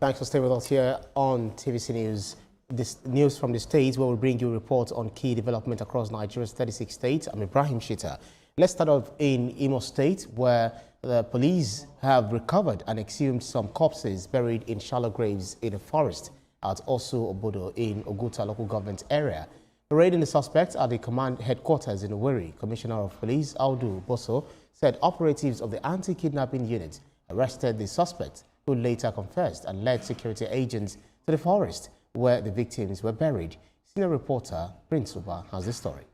Thanks for staying with us here on TVC News. This news from the states where we bring you reports on key development across Nigeria's 36 states. I'm Ibrahim Shita. Let's start off in Imo State, where the police have recovered and exhumed some corpses buried in shallow graves in a forest at Osu Obodo in Oguta local government area. Parading the suspects at the command headquarters in Owerri, Commissioner of Police Audu Boso said operatives of the anti-kidnapping unit arrested the suspect, who later confessed and led security agents to the forest where the victims were buried. Senior reporter Prince Uba has the story.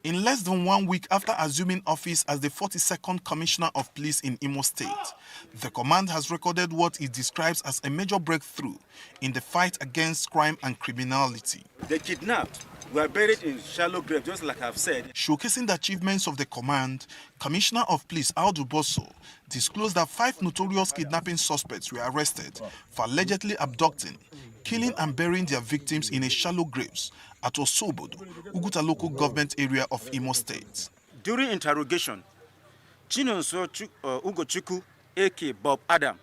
In less than 1 week after assuming office as the 42nd Commissioner of Police in Imo State, the command has recorded what it describes as a major breakthrough in the fight against crime and criminality. The kidnapped were buried in shallow graves, just like I've said. Showcasing the achievements of the command, Commissioner of Police Audu Boso disclosed that 5 notorious kidnapping suspects were arrested for allegedly abducting, killing and burying their victims in a shallow graves at Osobodo, Uguta local government area of Imo State. During interrogation, Chinonso Ugochukwu, a.k.a. Bob Adam,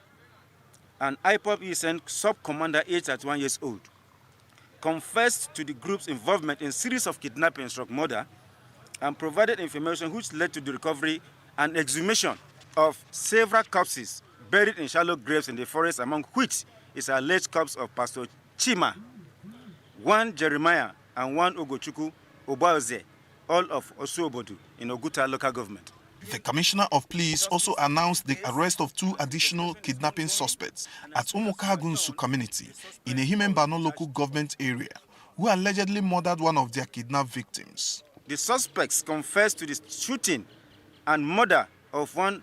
an IPOB ESN sub-commander aged 31 years old, confessed to the group's involvement in series of kidnapping and murder and provided information which led to the recovery and exhumation of several corpses buried in shallow graves in the forest, among which is a alleged corpse of Pastor Chima, one Jeremiah, and one Ugochukwu Obaoze, all of Osuobodu in Oguta local government. The Commissioner of Police also announced the arrest of 2 additional kidnapping suspects at Umukagunsu community in a Himembano local government area, who allegedly murdered one of their kidnapped victims. The suspects confessed to the shooting and murder of one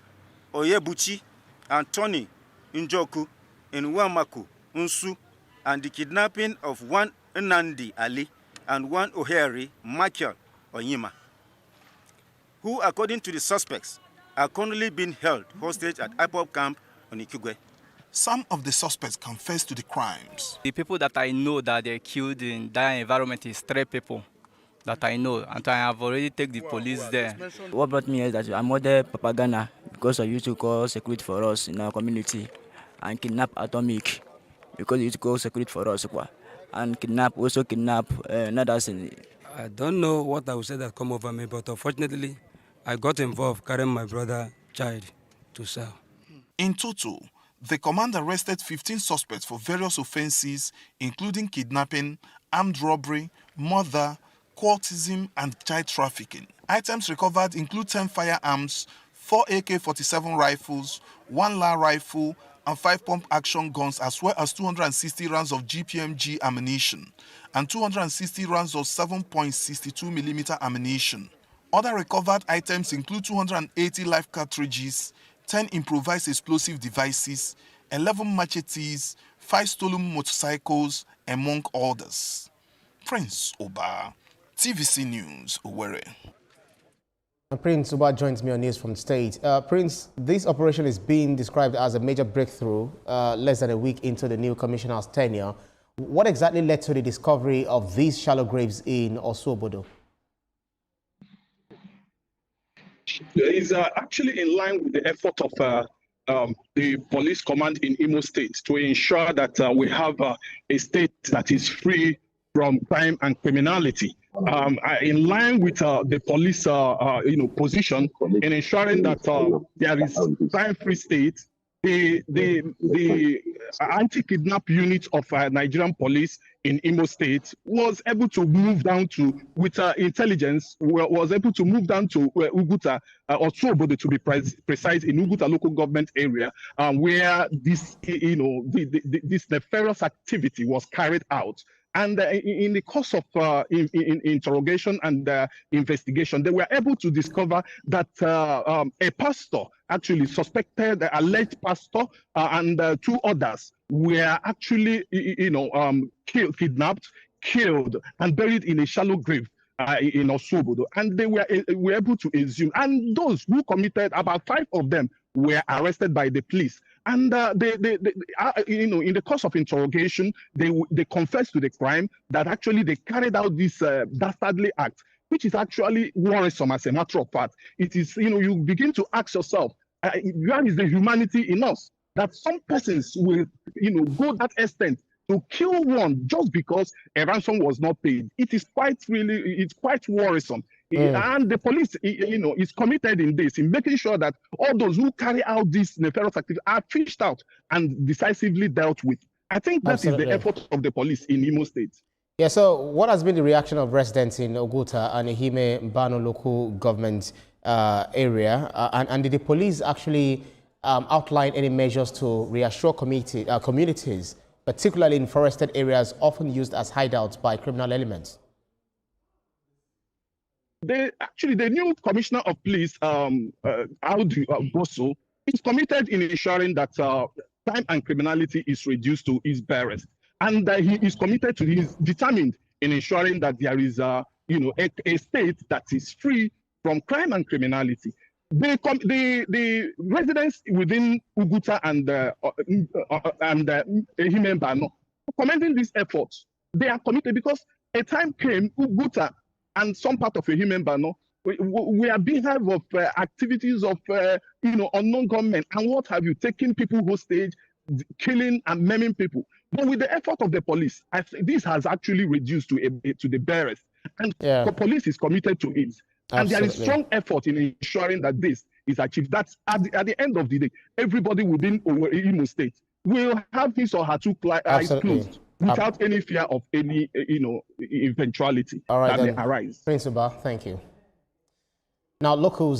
Oyebuchi and Tony Njoku in Wamaku, Unsu, and the kidnapping of one Nandi Ali and one Ohere Michael Onyima, who, according to the suspects, are currently being held hostage at IPOB camp on Ikugwe. Some of the suspects confessed to the crimes. The people that I know that they killed in that environment is 3 people that I know, and I have already taken the police there. What brought me is that I'm mother propaganda because I used to call security for us in our community and kidnap Atomic because you used to call security for us and kidnap others. I don't know what I would say that come over me, but unfortunately, I got involved carrying my brother's child to sell. In total, the command arrested 15 suspects for various offenses, including kidnapping, armed robbery, murder, courtesan, and child trafficking. Items recovered include 10 firearms, 4 AK-47 rifles, 1 LA rifle, and 5 pump-action guns, as well as 260 rounds of GPMG ammunition and 260 rounds of 7.62mm ammunition. Other recovered items include 280 live cartridges, 10 improvised explosive devices, 11 machetes, 5 stolen motorcycles, among others. Prince Uba, TVC News, Owerri. Prince Uba joins me on news from the state. Prince, this operation is being described as a major breakthrough less than a week into the new commissioner's tenure. What exactly led to the discovery of these shallow graves in Osuobodo? It's actually in line with the effort of the police command in Imo State to ensure that we have a state that is free from crime and criminality. In line with the police position in ensuring that there is crime-free state, the anti-kidnap unit of Nigerian police in Imo State was able to move down to, with intelligence, was able to move down to Uguta, or Sobodo to be precise, in Uguta local government area, where this, this nefarious activity was carried out. And in the course of interrogation and investigation, they were able to discover that a pastor, actually suspected, alleged pastor, and 2 others were actually, kidnapped, killed, and buried in a shallow grave in Osobodo. And they were able to exhume. And those who committed, about 5 of them, were arrested by the police. And in the course of interrogation, they confessed to the crime, that actually they carried out this dastardly act, which is actually worrisome as a matter of fact. It is, you begin to ask yourself, Where is the humanity in us? That some persons will, go that extent to kill one just because a ransom was not paid. It's quite worrisome. And the police, is committed in this, in making sure that all those who carry out this nefarious activity are fished out and decisively dealt with. I think that is the effort of the police in Imo State. Yeah, so what has been the reaction of residents in Oguta and Ehime Mbano local government area? And did the police actually outline any measures to reassure communities, particularly in forested areas often used as hideouts by criminal elements? The new commissioner of police, Audu Bosso, is committed in ensuring that crime and criminality is reduced to its barest. And he is committed to, he is determined in ensuring that there is a state that is free from crime and criminality. The residents within Uguta and Ehime Mbano commending these efforts. They are committed because a time came, Uguta and some part of Ehime Mbano, we are behalf of activities of unknown government and what have you, taking people hostage, killing and maiming people. But with the effort of the police, this has actually reduced to the barest, and the police is committed to it. And there is strong effort in ensuring that this is achieved. That's at the end of the day, everybody within Imo State will have his or her two eyes closed without any fear of any eventuality that may arise. Prince Uba, thank you. Now, locals